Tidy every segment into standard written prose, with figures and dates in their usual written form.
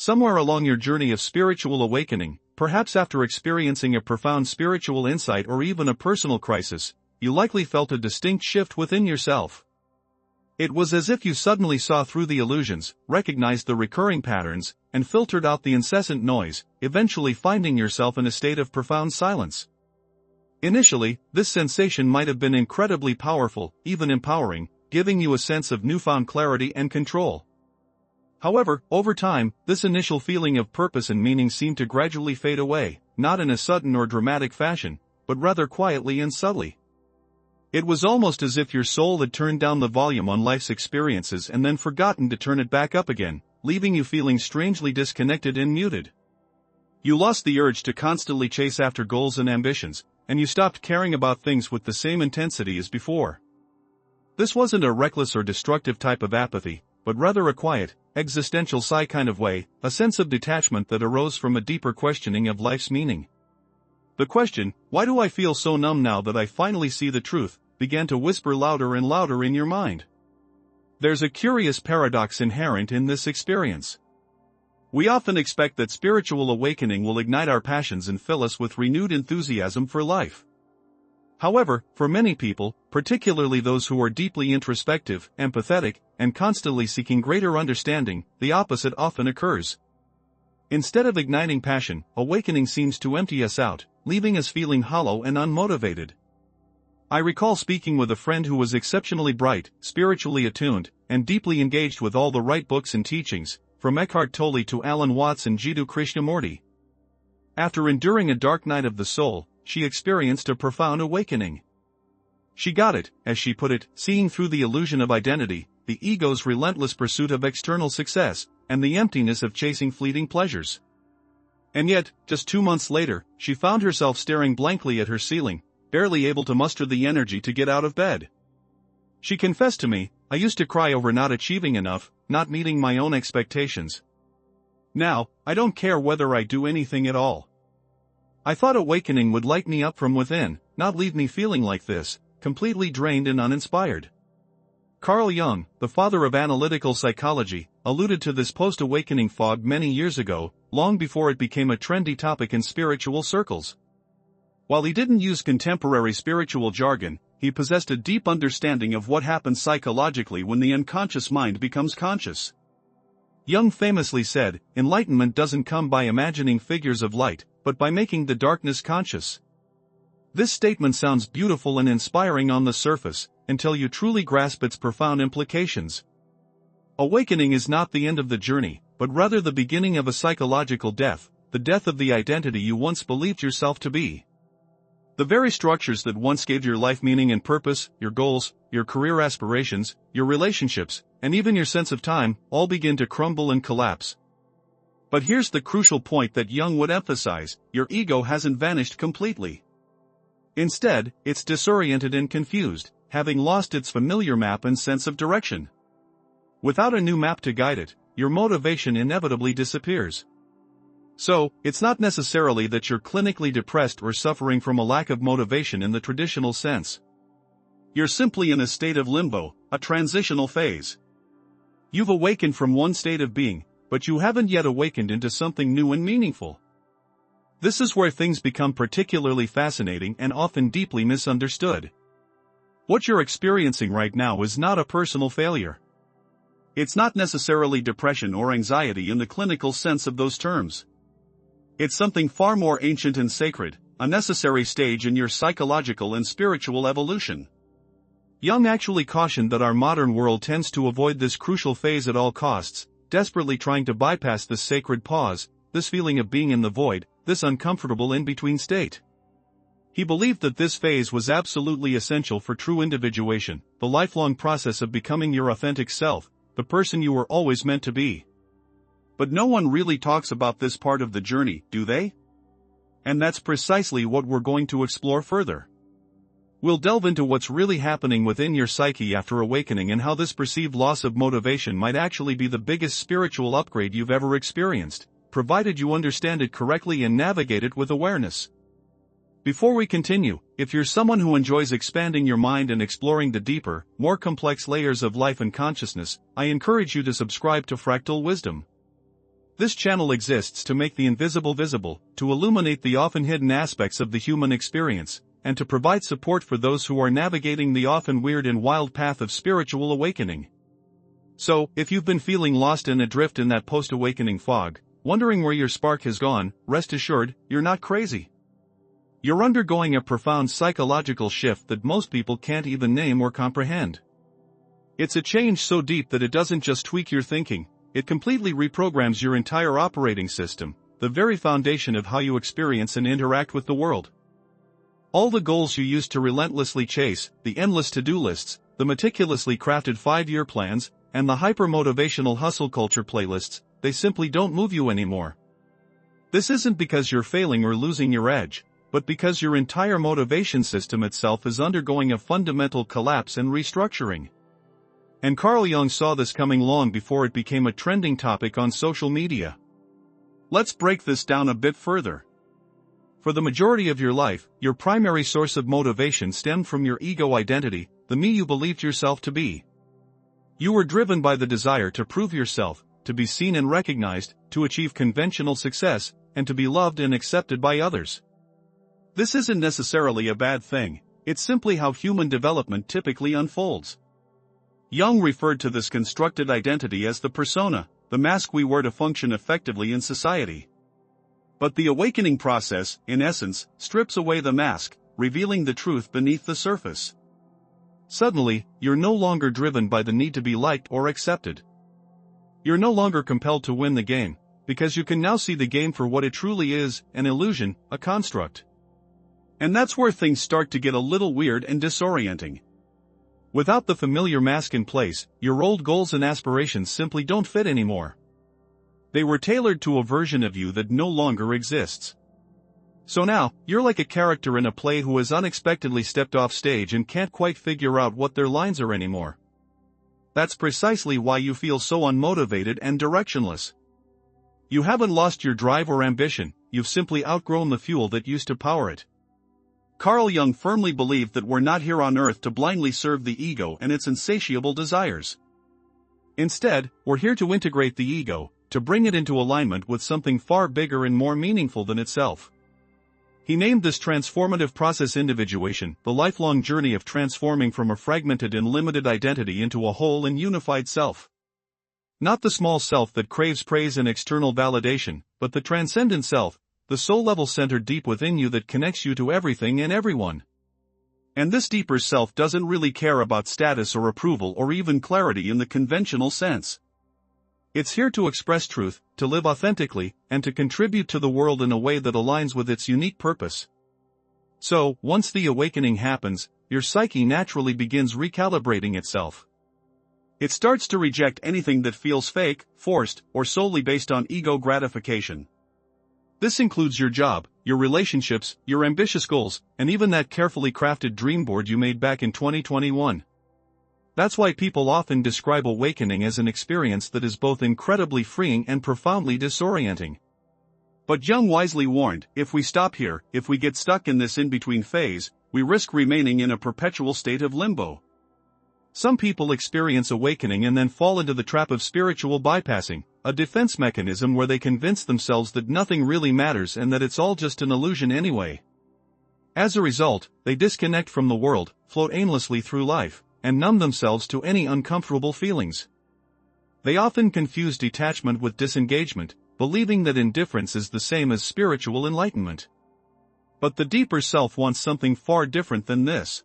Somewhere along your journey of spiritual awakening, perhaps after experiencing a profound spiritual insight or even a personal crisis, you likely felt a distinct shift within yourself. It was as if you suddenly saw through the illusions, recognized the recurring patterns, and filtered out the incessant noise, eventually finding yourself in a state of profound silence. Initially, this sensation might have been incredibly powerful, even empowering, giving you a sense of newfound clarity and control. However, over time, this initial feeling of purpose and meaning seemed to gradually fade away, not in a sudden or dramatic fashion, but rather quietly and subtly. It was almost as if your soul had turned down the volume on life's experiences and then forgotten to turn it back up again, leaving you feeling strangely disconnected and muted. You lost the urge to constantly chase after goals and ambitions, and you stopped caring about things with the same intensity as before. This wasn't a reckless or destructive type of apathy, but rather a quiet, existential sigh kind of way, a sense of detachment that arose from a deeper questioning of life's meaning. The question, "Why do I feel so numb now that I finally see the truth?" began to whisper louder and louder in your mind. There's a curious paradox inherent in this experience. We often expect that spiritual awakening will ignite our passions and fill us with renewed enthusiasm for life. However, for many people, particularly those who are deeply introspective, empathetic, and constantly seeking greater understanding, the opposite often occurs. Instead of igniting passion, awakening seems to empty us out, leaving us feeling hollow and unmotivated. I recall speaking with a friend who was exceptionally bright, spiritually attuned, and deeply engaged with all the right books and teachings, from Eckhart Tolle to Alan Watts and Jiddu Krishnamurti. After enduring a dark night of the soul, she experienced a profound awakening. She got it, as she put it, seeing through the illusion of identity, the ego's relentless pursuit of external success, and the emptiness of chasing fleeting pleasures. And yet, just 2 months later, she found herself staring blankly at her ceiling, barely able to muster the energy to get out of bed. She confessed to me, "I used to cry over not achieving enough, not meeting my own expectations. Now, I don't care whether I do anything at all. I thought awakening would light me up from within, not leave me feeling like this, completely drained and uninspired." Carl Jung, the father of analytical psychology, alluded to this post-awakening fog many years ago, long before it became a trendy topic in spiritual circles. While he didn't use contemporary spiritual jargon, he possessed a deep understanding of what happens psychologically when the unconscious mind becomes conscious. Jung famously said, "Enlightenment doesn't come by imagining figures of light, but by making the darkness conscious." This statement sounds beautiful and inspiring on the surface, until you truly grasp its profound implications. Awakening is not the end of the journey, but rather the beginning of a psychological death, the death of the identity you once believed yourself to be. The very structures that once gave your life meaning and purpose, your goals, your career aspirations, your relationships, and even your sense of time, all begin to crumble and collapse. But here's the crucial point that Jung would emphasize: your ego hasn't vanished completely. Instead, it's disoriented and confused, having lost its familiar map and sense of direction. Without a new map to guide it, your motivation inevitably disappears. So, it's not necessarily that you're clinically depressed or suffering from a lack of motivation in the traditional sense. You're simply in a state of limbo, a transitional phase. You've awakened from one state of being, but you haven't yet awakened into something new and meaningful. This is where things become particularly fascinating and often deeply misunderstood. What you're experiencing right now is not a personal failure. It's not necessarily depression or anxiety in the clinical sense of those terms. It's something far more ancient and sacred, a necessary stage in your psychological and spiritual evolution. Jung actually cautioned that our modern world tends to avoid this crucial phase at all costs, desperately trying to bypass this sacred pause, this feeling of being in the void, this uncomfortable in-between state. He believed that this phase was absolutely essential for true individuation, the lifelong process of becoming your authentic self, the person you were always meant to be. But no one really talks about this part of the journey, do they? And that's precisely what we're going to explore further. We'll delve into what's really happening within your psyche after awakening and how this perceived loss of motivation might actually be the biggest spiritual upgrade you've ever experienced, provided you understand it correctly and navigate it with awareness. Before we continue, if you're someone who enjoys expanding your mind and exploring the deeper, more complex layers of life and consciousness, I encourage you to subscribe to Fractal Wisdom. This channel exists to make the invisible visible, to illuminate the often hidden aspects of the human experience, and to provide support for those who are navigating the often weird and wild path of spiritual awakening. So, if you've been feeling lost and adrift in that post-awakening fog, wondering where your spark has gone, rest assured, you're not crazy. You're undergoing a profound psychological shift that most people can't even name or comprehend. It's a change so deep that it doesn't just tweak your thinking, it completely reprograms your entire operating system, the very foundation of how you experience and interact with the world. All the goals you used to relentlessly chase, the endless to-do lists, the meticulously crafted 5-year plans, and the hyper-motivational hustle culture playlists, they simply don't move you anymore. This isn't because you're failing or losing your edge, but because your entire motivation system itself is undergoing a fundamental collapse and restructuring. And Carl Jung saw this coming long before it became a trending topic on social media. Let's break this down a bit further. For the majority of your life, your primary source of motivation stemmed from your ego identity, the me you believed yourself to be. You were driven by the desire to prove yourself, to be seen and recognized, to achieve conventional success, and to be loved and accepted by others. This isn't necessarily a bad thing, it's simply how human development typically unfolds. Jung referred to this constructed identity as the persona, the mask we wear to function effectively in society. But the awakening process, in essence, strips away the mask, revealing the truth beneath the surface. Suddenly, you're no longer driven by the need to be liked or accepted. You're no longer compelled to win the game, because you can now see the game for what it truly is, an illusion, a construct. And that's where things start to get a little weird and disorienting. Without the familiar mask in place, your old goals and aspirations simply don't fit anymore. They were tailored to a version of you that no longer exists. So now, you're like a character in a play who has unexpectedly stepped off stage and can't quite figure out what their lines are anymore. That's precisely why you feel so unmotivated and directionless. You haven't lost your drive or ambition, you've simply outgrown the fuel that used to power it. Carl Jung firmly believed that we're not here on earth to blindly serve the ego and its insatiable desires. Instead, we're here to integrate the ego, to bring it into alignment with something far bigger and more meaningful than itself. He named this transformative process individuation, the lifelong journey of transforming from a fragmented and limited identity into a whole and unified self. Not the small self that craves praise and external validation, but the transcendent self, the soul-level center deep within you that connects you to everything and everyone. And this deeper self doesn't really care about status or approval or even clarity in the conventional sense. It's here to express truth, to live authentically, and to contribute to the world in a way that aligns with its unique purpose. So, once the awakening happens, your psyche naturally begins recalibrating itself. It starts to reject anything that feels fake, forced, or solely based on ego gratification. This includes your job, your relationships, your ambitious goals, and even that carefully crafted dream board you made back in 2021. That's why people often describe awakening as an experience that is both incredibly freeing and profoundly disorienting. But Jung wisely warned, if we stop here, if we get stuck in this in-between phase, we risk remaining in a perpetual state of limbo. Some people experience awakening and then fall into the trap of spiritual bypassing, a defense mechanism where they convince themselves that nothing really matters and that it's all just an illusion anyway. As a result, they disconnect from the world, float aimlessly through life, and numb themselves to any uncomfortable feelings. They often confuse detachment with disengagement, believing that indifference is the same as spiritual enlightenment. But the deeper self wants something far different than this.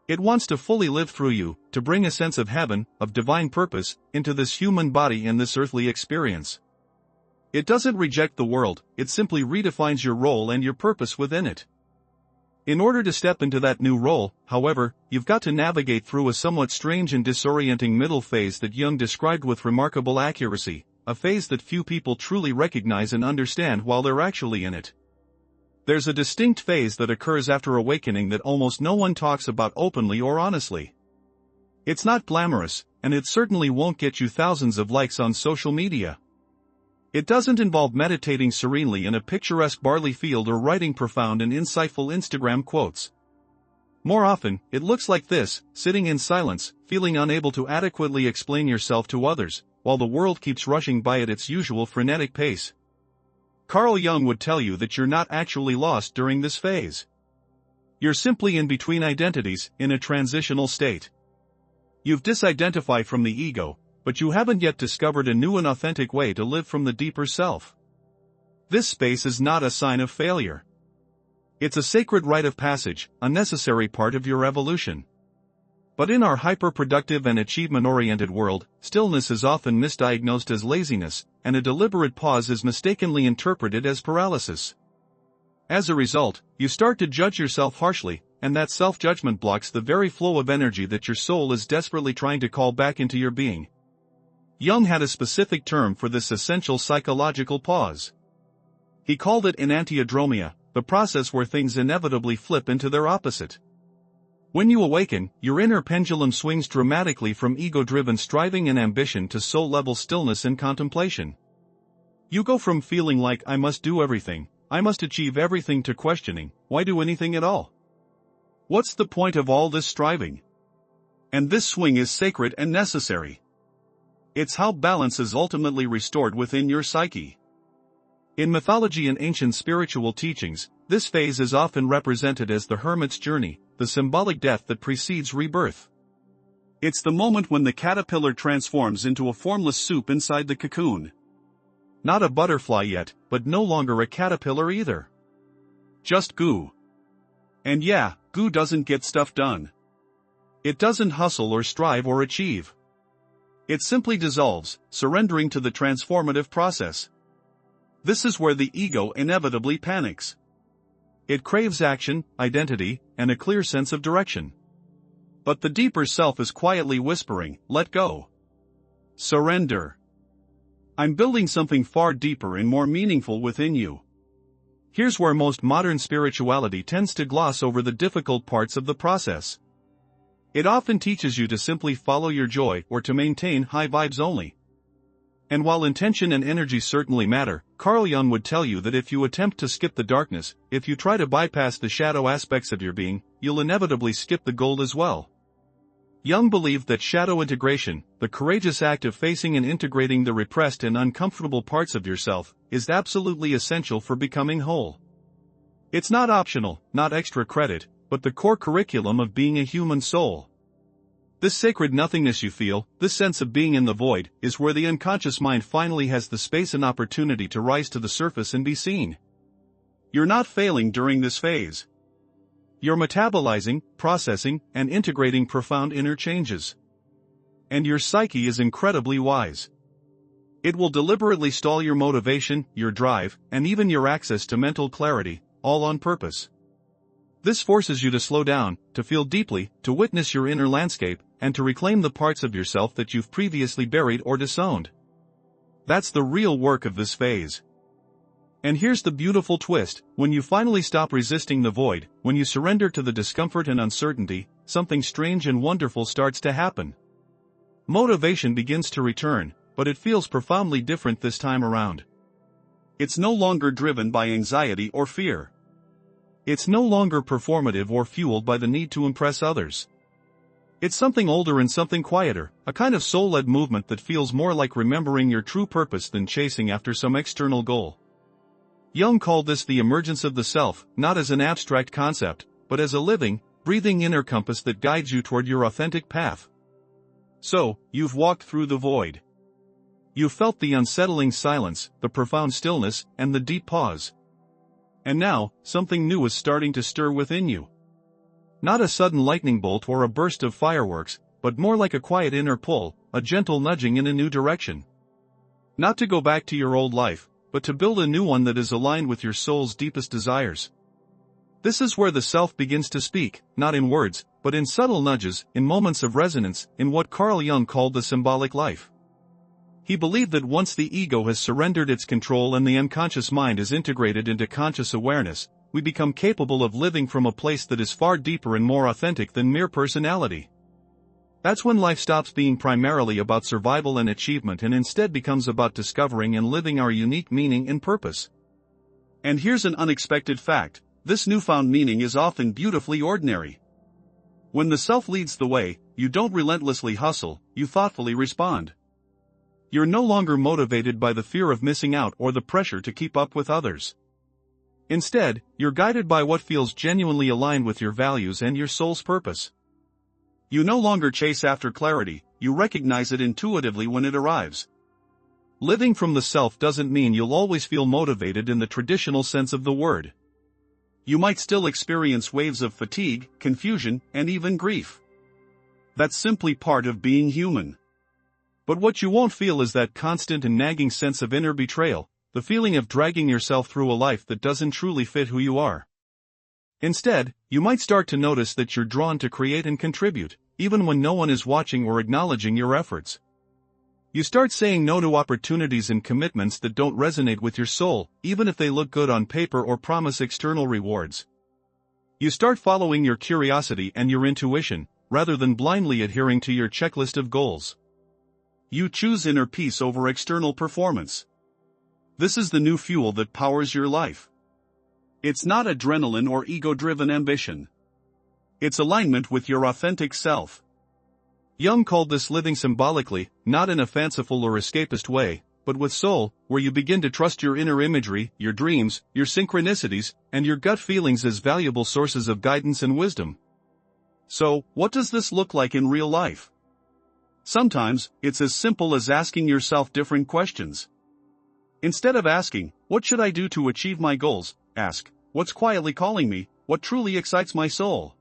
It wants to fully live through you, to bring a sense of heaven, of divine purpose, into this human body and this earthly experience. It doesn't reject the world, it simply redefines your role and your purpose within it. In order to step into that new role, however, you've got to navigate through a somewhat strange and disorienting middle phase that Jung described with remarkable accuracy, a phase that few people truly recognize and understand while they're actually in it. There's a distinct phase that occurs after awakening that almost no one talks about openly or honestly. It's not glamorous, and it certainly won't get you thousands of likes on social media. It doesn't involve meditating serenely in a picturesque barley field or writing profound and insightful Instagram quotes. More often, it looks like this: sitting in silence, feeling unable to adequately explain yourself to others, while the world keeps rushing by at its usual frenetic pace. Carl Jung would tell you that you're not actually lost during this phase. You're simply in between identities, in a transitional state. You've disidentified from the ego, but you haven't yet discovered a new and authentic way to live from the deeper self. This space is not a sign of failure. It's a sacred rite of passage, a necessary part of your evolution. But in our hyper-productive and achievement-oriented world, stillness is often misdiagnosed as laziness, and a deliberate pause is mistakenly interpreted as paralysis. As a result, you start to judge yourself harshly, and that self-judgment blocks the very flow of energy that your soul is desperately trying to call back into your being. Jung had a specific term for this essential psychological pause. He called it enantiodromia, the process where things inevitably flip into their opposite. When you awaken, your inner pendulum swings dramatically from ego-driven striving and ambition to soul-level stillness and contemplation. You go from feeling like I must do everything, I must achieve everything, to questioning, why do anything at all? What's the point of all this striving? And this swing is sacred and necessary. It's how balance is ultimately restored within your psyche. In mythology and ancient spiritual teachings, this phase is often represented as the hermit's journey, the symbolic death that precedes rebirth. It's the moment when the caterpillar transforms into a formless soup inside the cocoon. Not a butterfly yet, but no longer a caterpillar either. Just goo. And yeah, goo doesn't get stuff done. It doesn't hustle or strive or achieve. It simply dissolves, surrendering to the transformative process. This is where the ego inevitably panics. It craves action, identity, and a clear sense of direction. But the deeper self is quietly whispering, let go. Surrender. I'm building something far deeper and more meaningful within you. Here's where most modern spirituality tends to gloss over the difficult parts of the process. It often teaches you to simply follow your joy or to maintain high vibes only. And while intention and energy certainly matter, Carl Jung would tell you that if you attempt to skip the darkness, if you try to bypass the shadow aspects of your being, you'll inevitably skip the gold as well. Jung believed that shadow integration, the courageous act of facing and integrating the repressed and uncomfortable parts of yourself, is absolutely essential for becoming whole. It's not optional, not extra credit, but the core curriculum of being a human soul. This sacred nothingness you feel, this sense of being in the void, is where the unconscious mind finally has the space and opportunity to rise to the surface and be seen. You're not failing during this phase. You're metabolizing, processing, and integrating profound inner changes. And your psyche is incredibly wise. It will deliberately stall your motivation, your drive, and even your access to mental clarity, all on purpose. This forces you to slow down, to feel deeply, to witness your inner landscape, and to reclaim the parts of yourself that you've previously buried or disowned. That's the real work of this phase. And here's the beautiful twist: when you finally stop resisting the void, when you surrender to the discomfort and uncertainty, something strange and wonderful starts to happen. Motivation begins to return, but it feels profoundly different this time around. It's no longer driven by anxiety or fear. It's no longer performative or fueled by the need to impress others. It's something older and something quieter, a kind of soul-led movement that feels more like remembering your true purpose than chasing after some external goal. Jung called this the emergence of the self, not as an abstract concept, but as a living, breathing inner compass that guides you toward your authentic path. So, you've walked through the void. You've felt the unsettling silence, the profound stillness, and the deep pause. And now, something new is starting to stir within you. Not a sudden lightning bolt or a burst of fireworks, but more like a quiet inner pull, a gentle nudging in a new direction. Not to go back to your old life, but to build a new one that is aligned with your soul's deepest desires. This is where the self begins to speak, not in words, but in subtle nudges, in moments of resonance, in what Carl Jung called the symbolic life. He believed that once the ego has surrendered its control and the unconscious mind is integrated into conscious awareness, we become capable of living from a place that is far deeper and more authentic than mere personality. That's when life stops being primarily about survival and achievement and instead becomes about discovering and living our unique meaning and purpose. And here's an unexpected fact: this newfound meaning is often beautifully ordinary. When the self leads the way, you don't relentlessly hustle, you thoughtfully respond. You're no longer motivated by the fear of missing out or the pressure to keep up with others. Instead, you're guided by what feels genuinely aligned with your values and your soul's purpose. You no longer chase after clarity, you recognize it intuitively when it arrives. Living from the self doesn't mean you'll always feel motivated in the traditional sense of the word. You might still experience waves of fatigue, confusion, and even grief. That's simply part of being human. But what you won't feel is that constant and nagging sense of inner betrayal, the feeling of dragging yourself through a life that doesn't truly fit who you are. Instead, you might start to notice that you're drawn to create and contribute, even when no one is watching or acknowledging your efforts. You start saying no to opportunities and commitments that don't resonate with your soul, even if they look good on paper or promise external rewards. You start following your curiosity and your intuition, rather than blindly adhering to your checklist of goals. You choose inner peace over external performance. This is the new fuel that powers your life. It's not adrenaline or ego-driven ambition. It's alignment with your authentic self. Jung called this living symbolically, not in a fanciful or escapist way, but with soul, where you begin to trust your inner imagery, your dreams, your synchronicities, and your gut feelings as valuable sources of guidance and wisdom. So, what does this look like in real life? Sometimes, it's as simple as asking yourself different questions. Instead of asking, "What should I do to achieve my goals?" ask, "What's quietly calling me? What truly excites my soul?"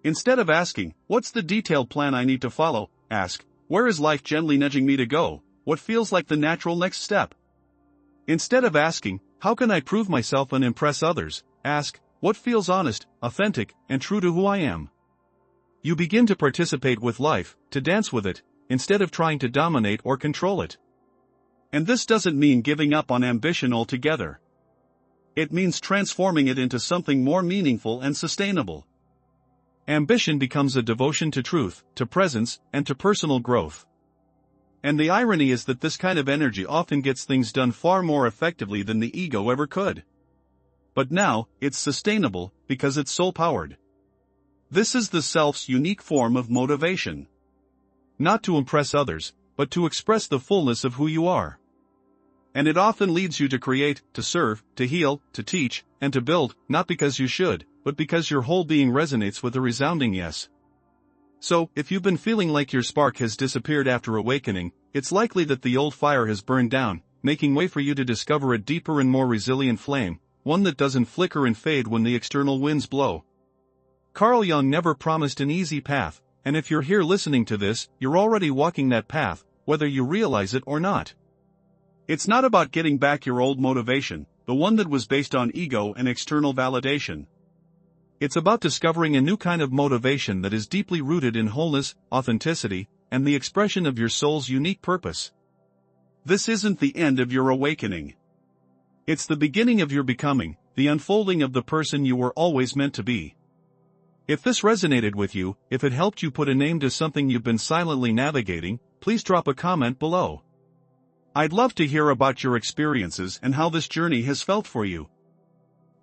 Instead of asking, "What's the detailed plan I need to follow?" ask, "Where is life gently nudging me to go? What feels like the natural next step?" Instead of asking, "How can I prove myself and impress others?" ask, "What feels honest, authentic, and true to who I am?" You begin to participate with life, to dance with it, instead of trying to dominate or control it. And this doesn't mean giving up on ambition altogether. It means transforming it into something more meaningful and sustainable. Ambition becomes a devotion to truth, to presence, and to personal growth. And the irony is that this kind of energy often gets things done far more effectively than the ego ever could. But now, it's sustainable, because it's soul-powered. This is the self's unique form of motivation. Not to impress others, but to express the fullness of who you are. And it often leads you to create, to serve, to heal, to teach, and to build, not because you should, but because your whole being resonates with a resounding yes. So, if you've been feeling like your spark has disappeared after awakening, it's likely that the old fire has burned down, making way for you to discover a deeper and more resilient flame, one that doesn't flicker and fade when the external winds blow. Carl Jung never promised an easy path, and if you're here listening to this, you're already walking that path, whether you realize it or not. It's not about getting back your old motivation, the one that was based on ego and external validation. It's about discovering a new kind of motivation that is deeply rooted in wholeness, authenticity, and the expression of your soul's unique purpose. This isn't the end of your awakening. It's the beginning of your becoming, the unfolding of the person you were always meant to be. If this resonated with you, if it helped you put a name to something you've been silently navigating, please drop a comment below. I'd love to hear about your experiences and how this journey has felt for you.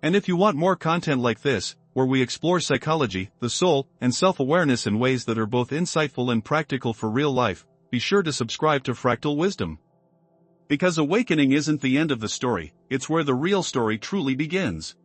And if you want more content like this, where we explore psychology, the soul, and self-awareness in ways that are both insightful and practical for real life, be sure to subscribe to Fractal Wisdom. Because awakening isn't the end of the story, it's where the real story truly begins.